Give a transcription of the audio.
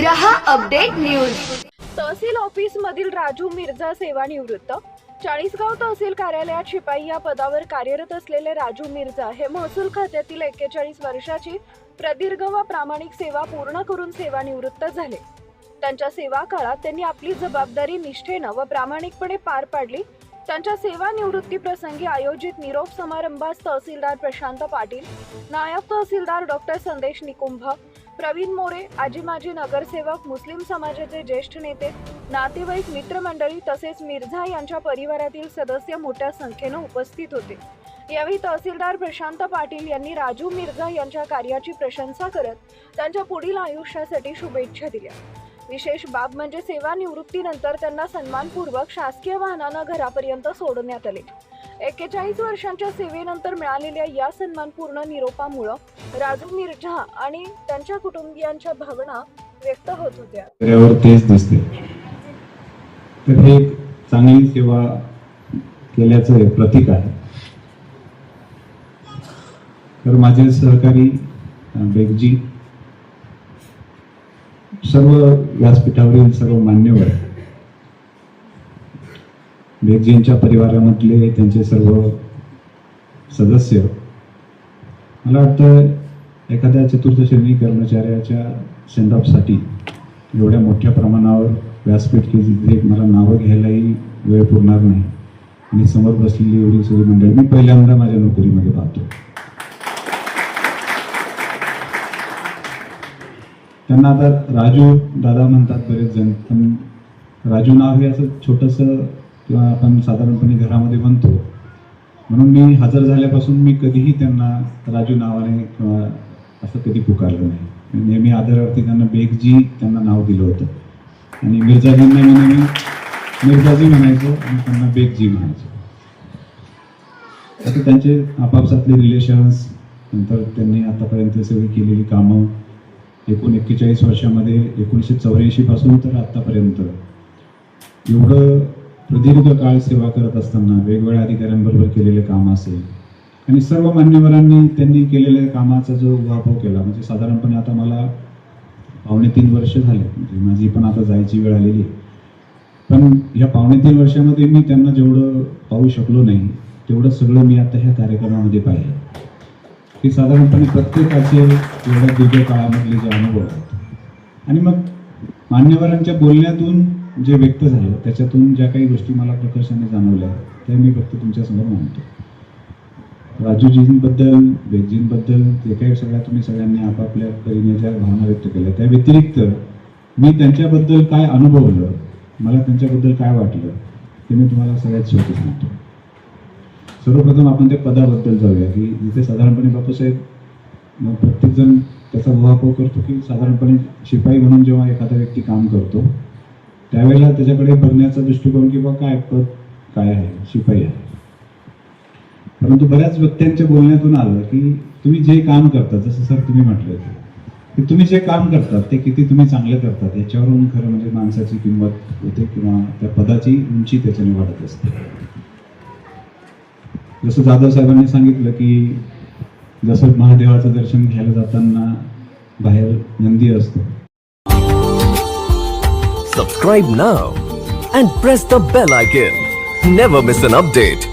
रहा update news. तहसील office मधील राजू मिर्झा सेवानिवृत्त। चाळीसगाव तहसील कार्यालयात शिपाई या पदावर कार्यरत असलेले राजू मिर्झा हे महसूल खात्यातील 41 वर्षाची प्रदीर्घ व प्रामाणिक सेवा पूर्ण करून सेवानिवृत्त झाले। त्यांच्या सेवा काळात त्यांनी आपली जबाबदारी निष्ठेने व प्रामाणिकपणे पार पाडली। त्यांच्या सेवानिवृत्ती प्रसंगी आयोजित निरोप समारंभास तहसीलदार प्रशांत पाटील, नायब तहसीलदार डॉक्टर संदेश निकुंभ, प्रवीण मोरे, आजी माजी नगरसेवक, मुस्लिम समाजाचे ज्येष्ठ नेते, नातेवाईक, मित्रमंडळी तसेच मिर्झा यांच्या परिवारातील सदस्य मोठ्या संख्येने उपस्थित होते। यावेळी तहसीलदार प्रशांत पाटील यांनी राजू मिर्झा यांच्या कार्याची प्रशंसा करत त्यांच्या पुढील आयुष्यासाठी शुभेच्छा दिल्या। विशेष बाब म्हणजे सेवानिवृत्तीनंतर त्यांना सन्मानपूर्वक शासकीय वाहनाने घरापर्यंत सोडण्यात आले। 41 वर्षांच्या सेवेनंतर मिळालेल्या या सन्मानपूर्ण निरोपामुळे राजू मिर्झा आणि त्यांच्या कुटुंबियांच्या भावना व्यक्त होत होत्या। त्यावर तेच दिसते। तर हे एक चांगली सेवा केल्याचं प्रतीक आहे। तर माझे सहकारी बेगजी, सर्व व्यासपीठावरील सर्व मान्यवर, बेगजींच्या परिवारामधले त्यांचे सर्व सदस्य, मला वाटतं एखाद्या चतुर्थ श्रेणी कर्मचाऱ्याच्या सेंडऑफसाठी एवढ्या मोठ्या प्रमाणावर व्यासपीठ की जिथे मला नावं घ्यायलाही वेळ पुरणार नाही आणि समोर बसलेली एवढी सगळी मंडळी मी पहिल्यांदा माझ्या नोकरीमध्ये पाहतो। त्यांना आता राजू दादा म्हणतात बरेच जण, पण राजू नाव हे असं छोटंसं किंवा आपण साधारणपणे घरामध्ये म्हणतो, म्हणून मी हजर झाल्यापासून मी कधीही त्यांना राजू नावाने किंवा असं कधी पुकारलं नाही। नेहमी आदरार्थी त्यांना बेगजी त्यांना नाव दिलं होतं आणि मिर्झाजींना मी मिर्झाजी म्हणायचो आणि त्यांना बेगजी म्हणायचो। आता त्यांचे आपापसातले रिलेशन्स, नंतर त्यांनी आतापर्यंत सगळी केलेली कामं, एकूण 41 वर्षामध्ये 1984 पासून तर आतापर्यंत एवढं प्रदीर्घ काळ सेवा करत असताना वेगवेगळ्या अधिकाऱ्यांबरोबर केलेले काम असेल आणि सर्व मान्यवरांनी त्यांनी केलेल्या कामाचा जो उहापोह केला, म्हणजे साधारणपणे आता मला 2.5 वर्ष झाले, म्हणजे माझी पण आता जायची वेळ आलेली आहे। पण ह्या 2.5 वर्षामध्ये मी त्यांना जेवढं पाहू शकलो नाही तेवढं सगळं मी आता ह्या कार्यक्रमामध्ये पाहिलं की साधारणपणे प्रत्येकाचे एवढ्या दीर्घ काळामधले जे अनुभव आहेत आणि मग मान्यवरांच्या बोलण्यातून जे व्यक्त झालं त्याच्यातून ज्या काही गोष्टी मला प्रकर्षाने जाणवल्या त्या मी फक्त तुमच्यासमोर मांडतो। राजूजींबद्दल, बेगजींबद्दल जे काही तुम्ही सगळ्यांनी आपापल्या परीने ज्या भावना व्यक्त केल्या, त्या व्यतिरिक्त मी त्यांच्याबद्दल काय अनुभवलं, मला त्यांच्याबद्दल काय वाटलं ते मी तुम्हाला सगळ्यात शेवटी सांगतो। सर्वप्रथम आपण त्या पदाबद्दल जाऊया की जिथे साधारणपणे बापूसाहेब प्रत्येकजण त्याचा उहापोह करतो की साधारणपणे शिपाई म्हणून जेव्हा एखादा व्यक्ती काम करतो त्यावेळेला त्याच्याकडे बघण्याचा दृष्टिकोन किंवा काय पद काय आहे, शिपाई आहे। परंतु बऱ्याच व्यक्तींच्या बोलण्यातून आलं की तुम्ही जे काम करता, जसं सर तुम्ही म्हटलं की तुम्ही जे काम करतात ते किती तुम्ही चांगलं करतात याच्यावरून खरं म्हणजे माणसाची किंमत होते किंवा त्या पदाची उंची त्याच्याने वाढत असते। जसं जाधव साहेबांनी सांगितलं की जसं महादेवाचं दर्शन घ्यायला जाताना बाहेर नंदी असतो। Subscribe now and press the bell icon. Never miss an update.